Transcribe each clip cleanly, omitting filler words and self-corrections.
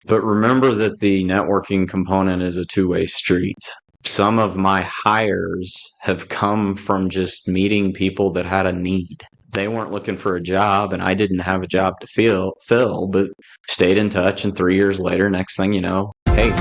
But remember that the networking component is a two-way street. Some of my hires have come from just meeting people that had a need. They weren't looking for a job, and I didn't have a job to fill, but stayed in touch. And 3 years later, next thing you know, hey.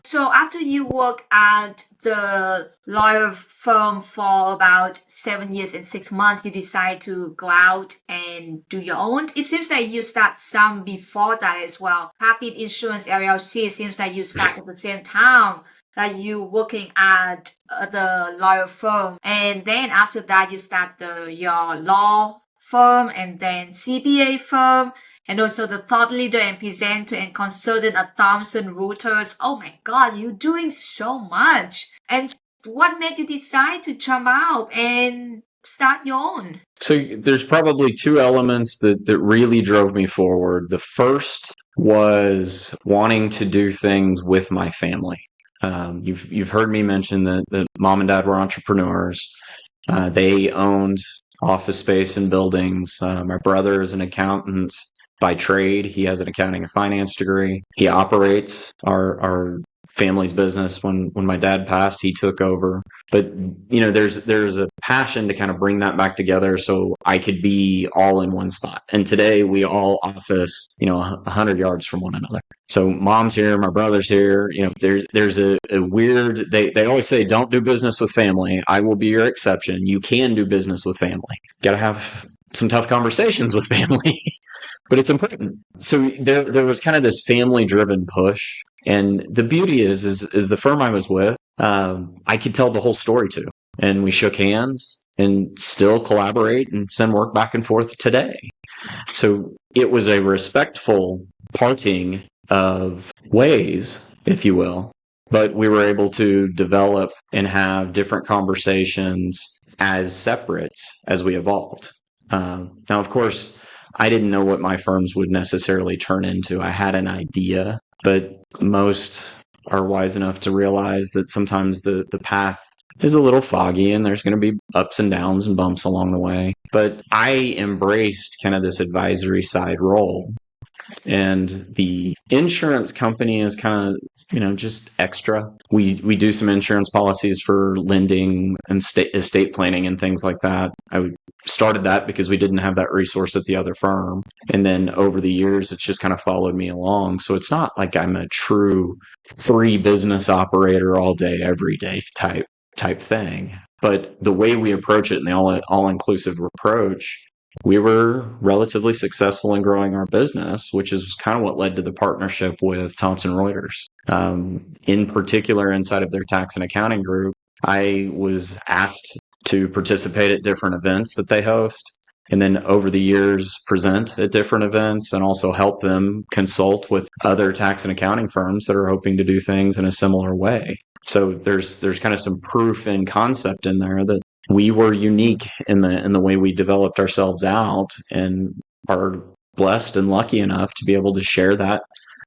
So after you work at the lawyer firm for about 7 years and 6 months, you decide to go out and do your own. It seems like you start some before that as well. Papin Insurance LLC seems like you start at the same time that you working at the lawyer firm, and then after that you start your law firm and then CPA firm, and also the thought leader and presenter and consultant at Thomson Reuters. Oh my God, you're doing so much. And what made you decide to jump out and start your own? So there's probably two elements that really drove me forward. The first was wanting to do things with my family. You've heard me mention that mom and dad were entrepreneurs. They owned office space and buildings. My brother is an accountant by trade. He has an accounting and finance degree. He operates our family's business. When my dad passed, he took over. But there's a passion to kind of bring that back together so I could be all in one spot. And today we all office 100 yards from one another. So mom's here, my brother's here. There's a weird. They always say don't do business with family. I will be your exception. You can do business with family. Got to have some tough conversations with family, but it's important. So there was kind of this family driven push. And the beauty is the firm I was with, I could tell the whole story to, and we shook hands and still collaborate and send work back and forth today. So it was a respectful parting of ways, if you will, but we were able to develop and have different conversations as separate as we evolved. Now, of course, I didn't know what my firms would necessarily turn into. I had an idea, but most are wise enough to realize that sometimes the path is a little foggy and there's going to be ups and downs and bumps along the way. But I embraced kind of this advisory side role. And the insurance company is kind of, just extra. We do some insurance policies for lending and estate planning and things like that. I started that because we didn't have that resource at the other firm. And then over the years, it's just kind of followed me along. So it's not like I'm a true free business operator all day, every day type thing. But the way we approach it and the all-inclusive approach, we were relatively successful in growing our business, which is kind of what led to the partnership with Thomson Reuters. In particular, inside of their tax and accounting group, I was asked to participate at different events that they host, and then over the years present at different events and also help them consult with other tax and accounting firms that are hoping to do things in a similar way. So there's kind of some proof in concept in there that we were unique in the way we developed ourselves out, and are blessed and lucky enough to be able to share that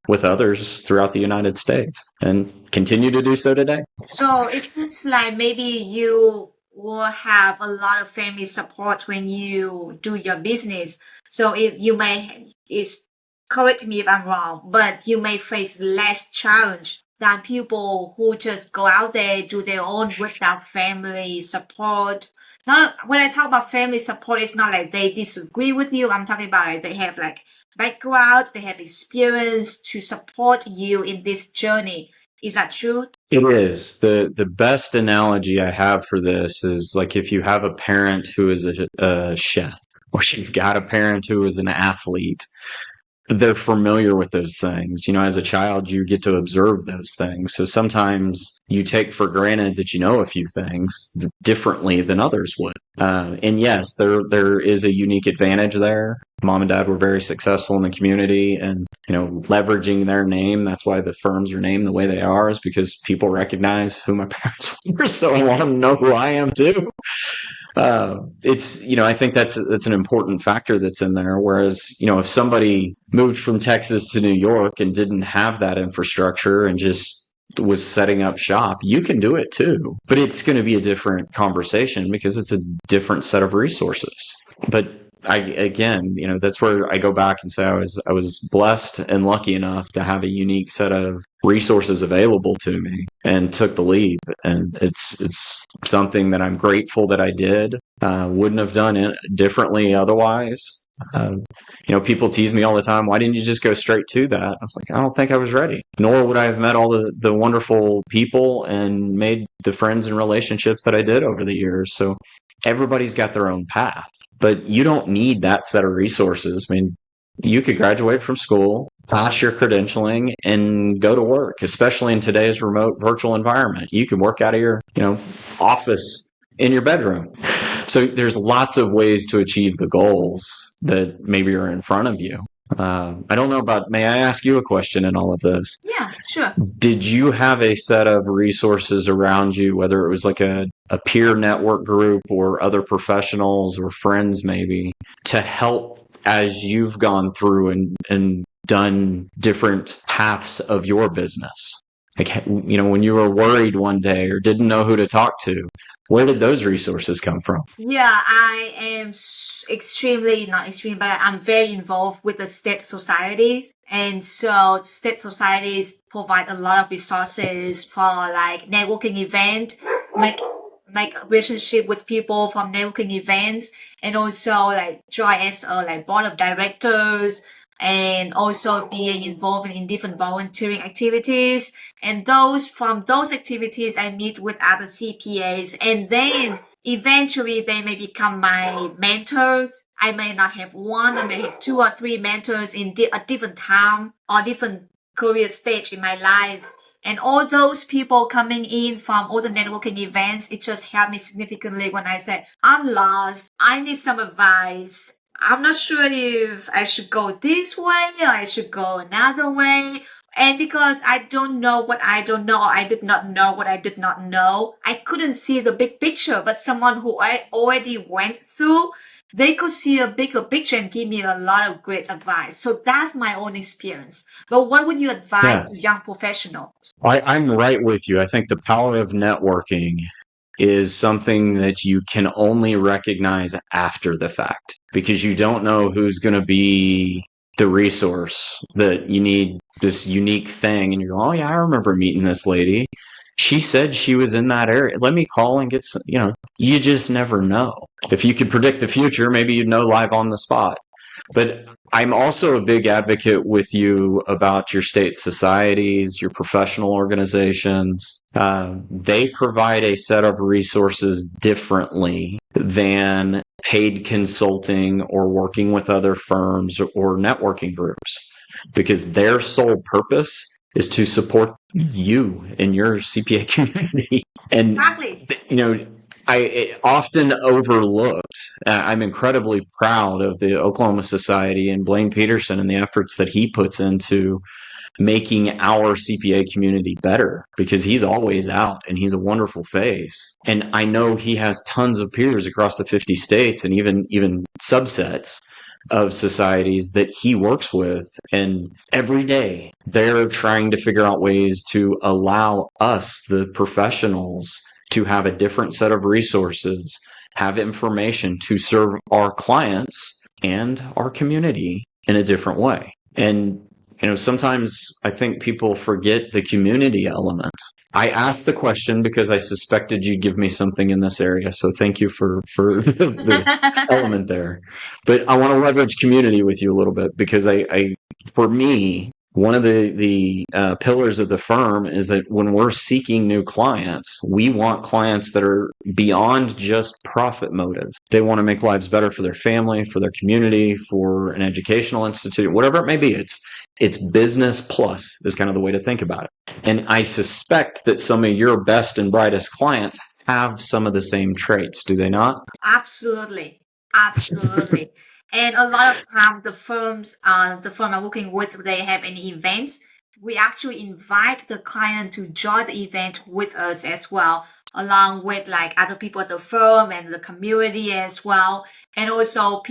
with others throughout the United States and continue to do so today. So it seems like maybe you will have a lot of family support when you do your business. So if you correct me if I'm wrong, but you may face less challenge than people who just go out there, do their own without family support. Now, when I talk about family support, it's not like they disagree with you. I'm talking about like they have like background, they have experience to support you in this journey. Is that true? It is. The best analogy I have for this is like if you have a parent who is a chef, or you've got a parent who is an athlete, they're familiar with those things. As a child, you get to observe those things. So sometimes you take for granted that you know a few things differently than others would. And yes, there is a unique advantage there. Mom and dad were very successful in the community, and leveraging their name. That's why the firms are named the way they are, is because people recognize who my parents were. So I want them to know who I am too. I think that's an important factor that's in there. Whereas, if somebody moved from Texas to New York and didn't have that infrastructure and just was setting up shop, you can do it too. But it's going to be a different conversation because it's a different set of resources. But again, that's where I go back and say I was blessed and lucky enough to have a unique set of resources available to me and took the leap. And it's something that I'm grateful that I did. Wouldn't have done it differently otherwise. People tease me all the time. Why didn't you just go straight to that? I was like, I don't think I was ready. Nor would I have met all the wonderful people and made the friends and relationships that I did over the years. So everybody's got their own path, but you don't need that set of resources. I mean, you could graduate from school, pass your credentialing, and go to work, especially in today's remote virtual environment. You can work out of your, office in your bedroom. So there's lots of ways to achieve the goals that maybe are in front of you. I don't know may I ask you a question in all of this? Yeah, sure. Did you have a set of resources around you, whether it was like a peer network group or other professionals or friends maybe, to help as you've gone through and done different paths of your business? Like, when you were worried one day or didn't know who to talk to, where did those resources come from? Yeah, I am extremely, not extreme, but I'm very involved with the state societies. And so state societies provide a lot of resources for like networking event, make a relationship with people from networking events, and also like join as a like board of directors, and also being involved in different volunteering activities. And from those activities, I meet with other CPAs, and then eventually they may become my mentors. I may not have one, I may have two or three mentors in a different time or different career stage in my life. And all those people coming in from all the networking events, it just helped me significantly when I said, I'm lost, I need some advice. I'm not sure if I should go this way or I should go another way. And because I don't know what I don't know, or I did not know what I did not know, I couldn't see the big picture. But someone who I already went through, they could see a bigger picture and give me a lot of great advice. So that's my own experience. But what would you advise Yeah, to young professionals? I'm right with you. I think the power of networking is something that you can only recognize after the fact because you don't know who's going to be the resource that you need, this unique thing. And you go, oh, yeah, I remember meeting this lady. She said she was in that area. Let me call and get some, you just never know. If you could predict the future, maybe you'd know live on the spot. But I'm also a big advocate with you about your state societies, your professional organizations. They provide a set of resources differently than paid consulting or working with other firms or networking groups because their sole purpose is to support you in your CPA community. And, Exactly. I often overlooked. I'm incredibly proud of the Oklahoma Society and Blaine Peterson and the efforts that he puts into making our CPA community better because he's always out and he's a wonderful face. And I know he has tons of peers across the 50 states and even subsets of societies that he works with. And every day they're trying to figure out ways to allow us, the professionals, to have a different set of resources, have information to serve our clients and our community in a different way. And sometimes I think people forget the community element. I asked the question because I suspected you'd give me something in this area. So thank you for the element there. But I want to leverage community with you a little bit because for me, one of the pillars of the firm is that when we're seeking new clients, we want clients that are beyond just profit motive. They want to make lives better for their family, for their community, for an educational institute, whatever it may be. It's business plus is kind of the way to think about it. And I suspect that some of your best and brightest clients have some of the same traits, do they not? Absolutely. Absolutely. And a lot of time the firm I'm working with, they have any events. We actually invite the client to join the event with us as well, along with like other people at the firm and the community as well. And also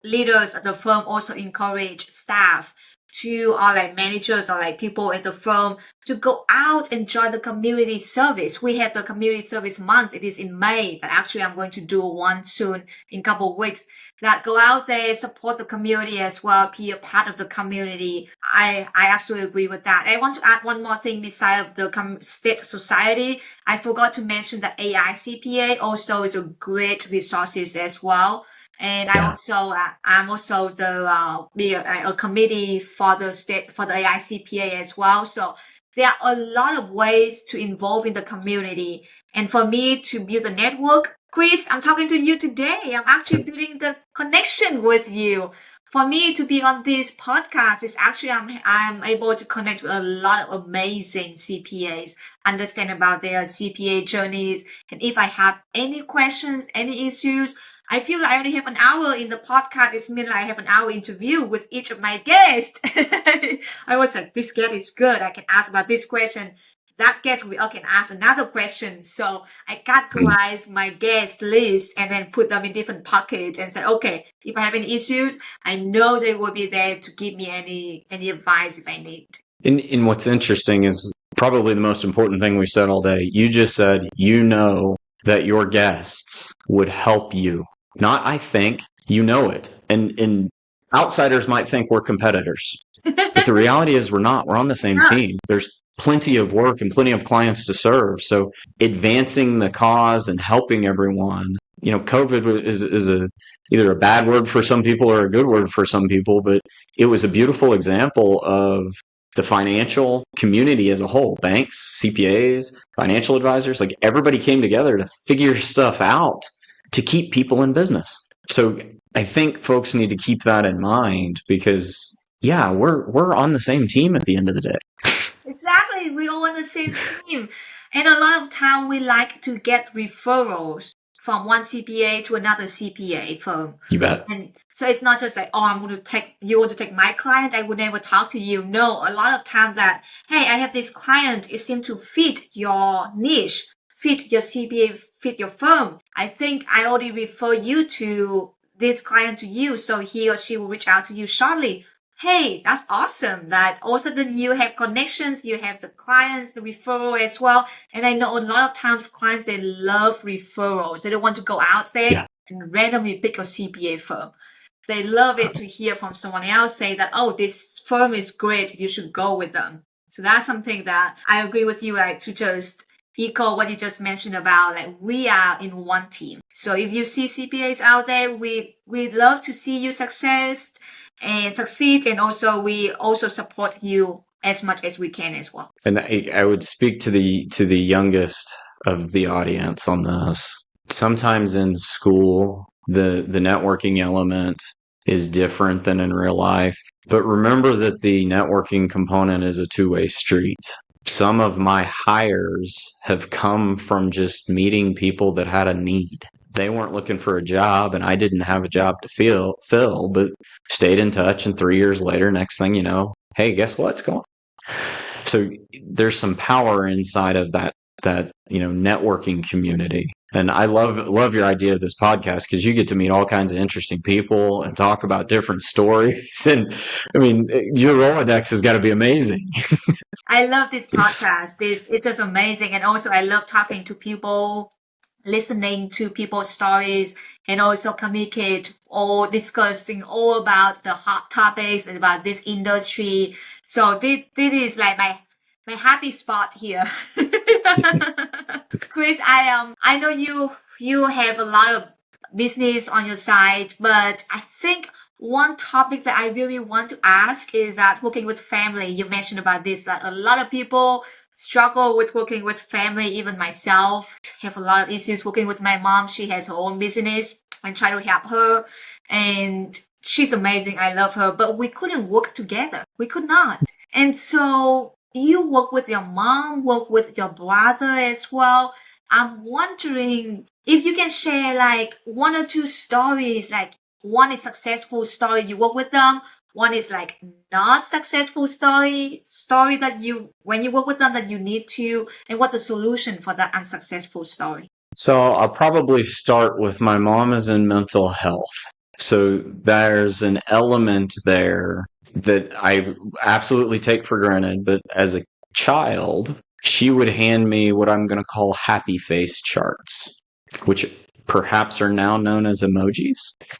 leaders at the firm also encourage staff to our like managers or like people at the firm to go out and join the community service. We have the community service month. It is in May, but actually I'm going to do one soon in a couple of weeks. That go out there, support the community as well, be a part of the community. I absolutely agree with that. I want to add one more thing beside the state society. I forgot to mention that AI CPA also is a great resources as well. And Yeah. I'm also a committee for the state for the AICPA as well. So there are a lot of ways to involve in the community. And for me to build a network, Chris, I'm talking to you today. I'm actually building the connection with you. For me to be on this podcast is actually I'm able to connect with a lot of amazing CPAs, understand about their CPA journeys. And if I have any questions, any issues, I feel like I only have an hour in the podcast. It means like I have an hour interview with each of my guests. I was like, this guest is good. I can ask about this question. That guest will can ask another question. So I categorize my guest list and then put them in different pockets and say, okay, if I have any issues, I know they will be there to give me any advice if I need. And what's interesting is probably the most important thing we said all day. You just said, that your guests would help you. Not, I think, it. And outsiders might think we're competitors. But the reality is we're not. We're on the same team. There's plenty of work and plenty of clients to serve. So advancing the cause and helping everyone. COVID is either a bad word for some people or a good word for some people, but it was a beautiful example of the financial community as a whole, banks, CPAs, financial advisors, like everybody came together to figure stuff out to keep people in business. So I think folks need to keep that in mind because we're on the same team at the end of the day. Exactly. We're all on the same team. And a lot of time we like to get referrals from one CPA to another CPA firm. You bet. And so it's not just like, oh, you want to take my client, I would never talk to you. No, a lot of time that, hey, I have this client, it seems to fit your niche, fit your CPA, fit your firm. I think I already refer you to this client to you, so he or she will reach out to you shortly. Hey, that's awesome that all of a sudden you have connections, you have the clients, the referral as well. And I know a lot of times clients, they love referrals. They don't want to go out there and randomly pick a CPA firm. They love it to hear from someone else say that, oh, this firm is great. You should go with them. So that's something that I agree with you, like to just echo what you just mentioned about like we are in one team. So if you see CPAs out there, we love to see you success and succeed, and also we also support you as much as we can as well. And I would speak to the youngest of the audience on this. Sometimes in school, the networking element is different than in real life. But remember that the networking component is a two-way street. Some of my hires have come from just meeting people that had a need. They weren't looking for a job and I didn't have a job to fill, but stayed in touch. And 3 years later, next thing you know, hey, guess what's going on? So there's some power inside of that networking community. And I love your idea of this podcast because you get to meet all kinds of interesting people and talk about different stories. And I mean, your Rolodex has got to be amazing. I love this podcast. It's just amazing. And also I love talking to people, listening to people's stories, and also communicate or discussing all about the hot topics and about this industry. So this is like my happy spot here. Chris, I know you have a lot of business on your side, but I think one topic that I really want to ask is that working with family. You mentioned about this, that a lot of people struggle with working with family. Even myself have a lot of issues working with my mom. She has her own business and try to help her, and she's amazing. I love her, but we couldn't work together. We could not. And so you work with your mom, work with your brother as well. I'm wondering if you can share like one or two stories, like one is successful story you work with them, one is like not successful story that you when you work with them that you need to, and what the solution for that unsuccessful story. So I'll probably start with my mom is in mental health. So there's an element there that I absolutely take for granted. But as a child, she would hand me what I'm going to call happy face charts, which perhaps are now known as emojis.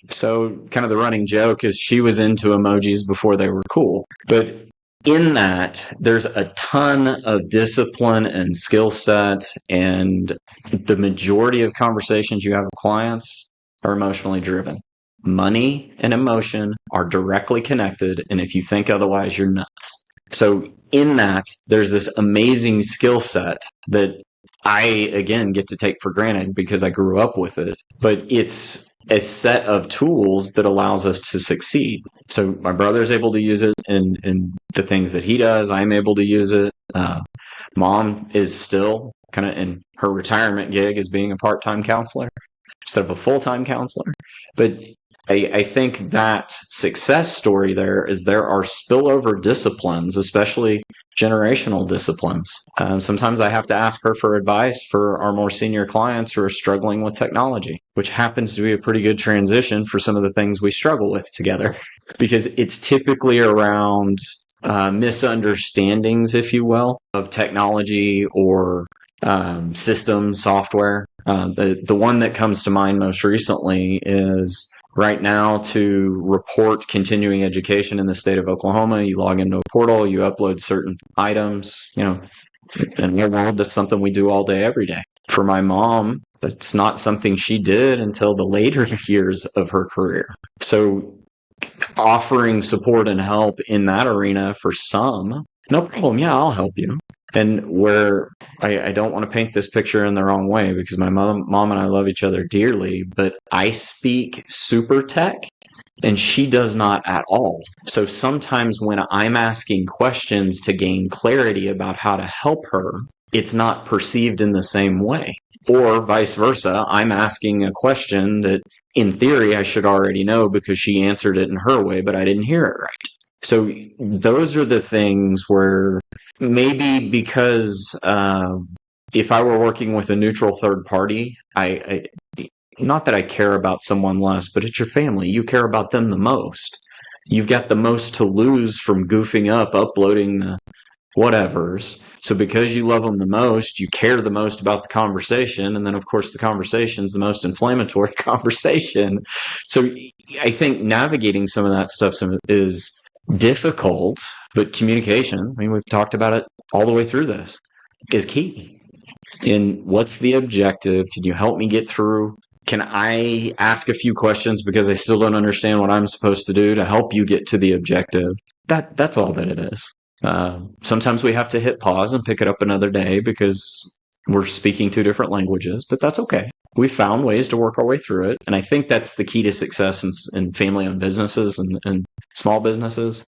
So, kind of the running joke is she was into emojis before they were cool. But in that, there's a ton of discipline and skill set, and the majority of conversations you have with clients are emotionally driven. Money and emotion are directly connected, and if you think otherwise, you're nuts. So in that, there's this amazing skill set that I, again, get to take for granted because I grew up with it, but it's a set of tools that allows us to succeed. So my brother's able to use it in the things that he does. I'm able to use it. Mom is still kind of in her retirement gig as being a part-time counselor instead of a full-time counselor. But I think that success story there is there are spillover disciplines, especially generational disciplines. Sometimes I have to ask her for advice for our more senior clients who are struggling with technology, which happens to be a pretty good transition for some of the things we struggle with together, because it's typically around misunderstandings, if you will, of technology or system software. The one that comes to mind most recently is right now to report continuing education in the state of Oklahoma. You log into a portal, you upload certain items, in our world, that's something we do all day, every day. For my mom, that's not something she did until the later years of her career. So offering support and help in that arena for some, no problem. Yeah, I'll help you. And where I don't want to paint this picture in the wrong way, because my mom and I love each other dearly, but I speak super tech and she does not at all. So sometimes when I'm asking questions to gain clarity about how to help her, it's not perceived in the same way. Or vice versa, I'm asking a question that in theory I should already know because she answered it in her way, but I didn't hear it right. So those are the things where maybe because if I were working with a neutral third party, I not that I care about someone less, but it's your family. You care about them the most. You've got the most to lose from goofing up, uploading the whatevers. So because you love them the most, you care the most about the conversation. And then, of course, the conversation is the most inflammatory conversation. So I think navigating some of that stuff is difficult, but communication, I mean, we've talked about it all the way through this, is key. And what's the objective? Can you help me get through? Can I ask a few questions because I still don't understand what I'm supposed to do to help you get to the objective? That's all that it is. Sometimes we have to hit pause and pick it up another day because we're speaking two different languages, but that's okay. We found ways to work our way through it. And I think that's the key to success in family-owned businesses and small businesses.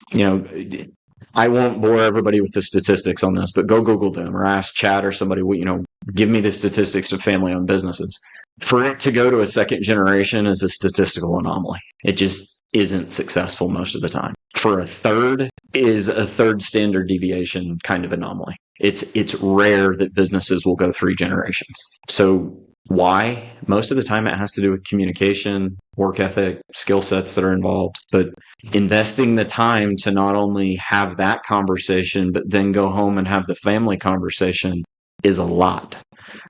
I won't bore everybody with the statistics on this, but go Google them or ask Chad or somebody, give me the statistics of family-owned businesses. For it to go to a second generation is a statistical anomaly. It just isn't successful most of the time. For a third is a third standard deviation kind of anomaly. It's rare that businesses will go 3 generations. So why? Most of the time it has to do with communication, work ethic, skill sets that are involved. But investing the time to not only have that conversation, but then go home and have the family conversation is a lot.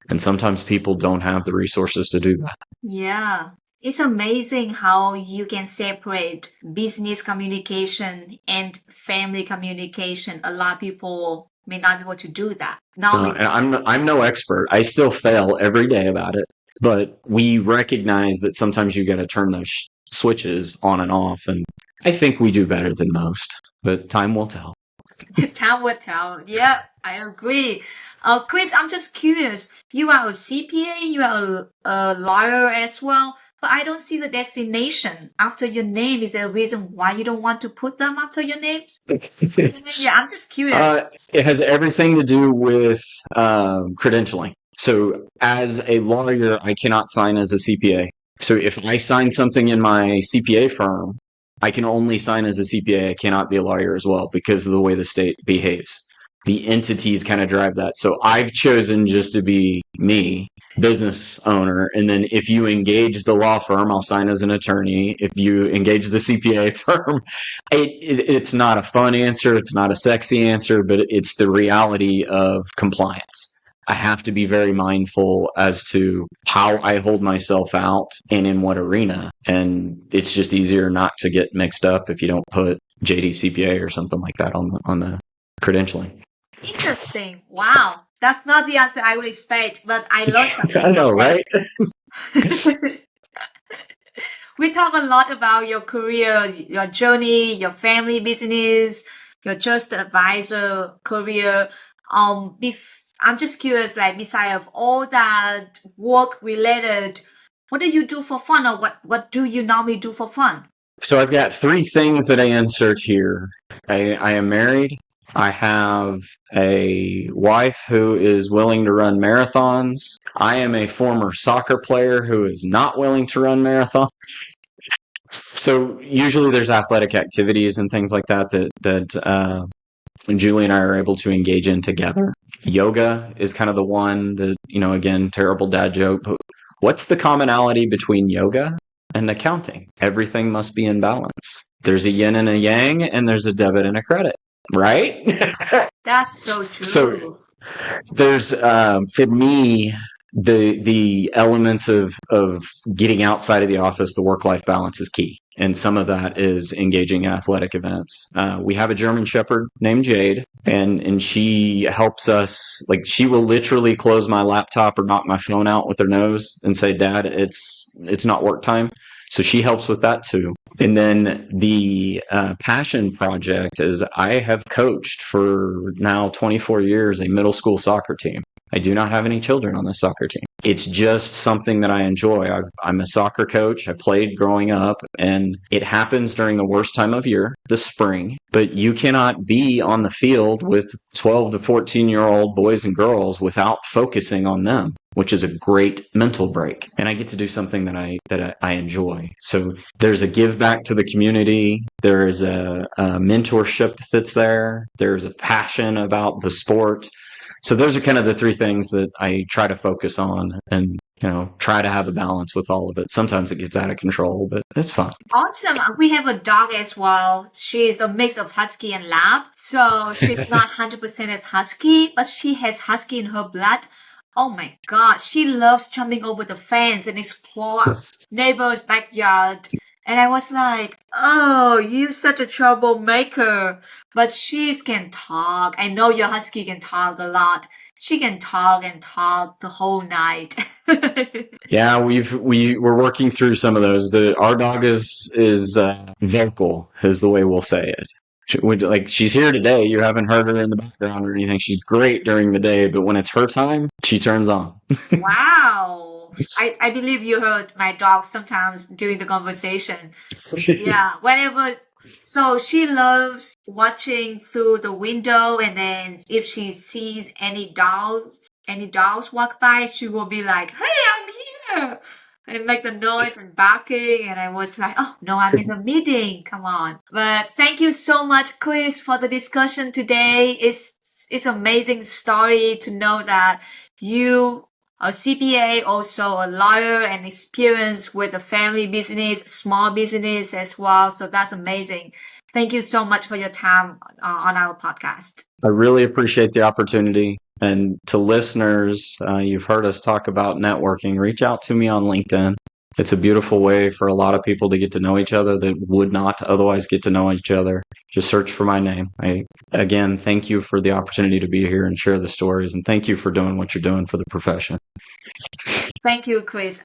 And sometimes people don't have the resources to do that. Yeah. It's amazing how you can separate business communication and family communication. A lot of people may not be able to do that. And I'm no expert. I still fail every day about it. But we recognize that sometimes you got to turn those switches on and off. And I think we do better than most. But time will tell. Time will tell. Yeah, I agree. Chris, I'm just curious. You are a CPA, you are a lawyer as well, but I don't see the destination after your name. Is there a reason why you don't want to put them after your names? Yeah, I'm just curious. It has everything to do with credentialing. So as a lawyer, I cannot sign as a CPA. So if I sign something in my CPA firm, I can only sign as a CPA. I cannot be a lawyer as well because of the way the state behaves. the entities kind of drive that. So I've chosen just to be me, business owner. And then if you engage the law firm, I'll sign as an attorney. If you engage the CPA firm, it's not a fun answer. It's not a sexy answer, but it's the reality of compliance. I have to be very mindful as to how I hold myself out and in what arena. And it's just easier not to get mixed up if you don't put JD CPA or something like that on the credentialing. Interesting. Wow. That's not the answer I would expect, but I learned something. I know, right? We talk a lot about your career, your journey, your family business, your just advisor career. I'm just curious, like beside of all that work related, what do you do for fun, or what do you normally do for fun? So I've got three things that I insert here. I am married. I have a wife who is willing to run marathons. I am a former soccer player who is not willing to run marathons. So usually there's athletic activities and things like that Julie and I are able to engage in together. Yoga is kind of the one that, again, terrible dad joke, but what's the commonality between yoga and accounting? Everything must be in balance. There's a yin and a yang, and there's a debit and a credit, right? That's so true. So there's, for me, the elements of getting outside of the office, the work-life balance is key. And some of that is engaging in athletic events. We have a German Shepherd named Jade, and she helps us. Like, she will literally close my laptop or knock my phone out with her nose and say, "Dad, it's not work time." So she helps with that too. And then the passion project is I have coached for now 24 years a middle school soccer team. I do not have any children on the soccer team. It's just something that I enjoy. I'm a soccer coach. I played growing up, and it happens during the worst time of year, the spring. But you cannot be on the field with 12 to 14-year-old boys and girls without focusing on them, which is a great mental break. And I get to do something that I enjoy. So there's a give back to the community. There is a mentorship that's there. There's a passion about the sport. So those are kind of the three things that I try to focus on and, try to have a balance with all of it. Sometimes it gets out of control, but it's fun. Awesome. We have a dog as well. She's a mix of husky and lab. So she's not 100% as husky, but she has husky in her blood. Oh my God. She loves jumping over the fence and explore neighbor's backyard. And I was like, oh, you're such a troublemaker. But she can talk. I know your husky can talk a lot. She can talk and talk the whole night. Yeah, we're working through some of those. Our dog is vocal, is the way we'll say it. She's here today. You haven't heard her in the background or anything. She's great during the day, but when it's her time, she turns on. Wow. I believe you heard my dog sometimes during the conversation. Yeah, whenever. So she loves watching through the window, and then if she sees any dogs walk by, she will be like, "Hey, I'm here!" and make the noise and barking. And I was like, "Oh no, I'm in the meeting. Come on!" But thank you so much, Chris, for the discussion today. It's amazing story to know that you a CPA, also a lawyer, and experience with a family business, small business as well. So that's amazing. Thank you so much for your time on our podcast. I really appreciate the opportunity. And to listeners, you've heard us talk about networking. Reach out to me on LinkedIn. It's a beautiful way for a lot of people to get to know each other that would not otherwise get to know each other. Just search for my name. Again, thank you for the opportunity to be here and share the stories. And thank you for doing what you're doing for the profession. Thank you, Chris.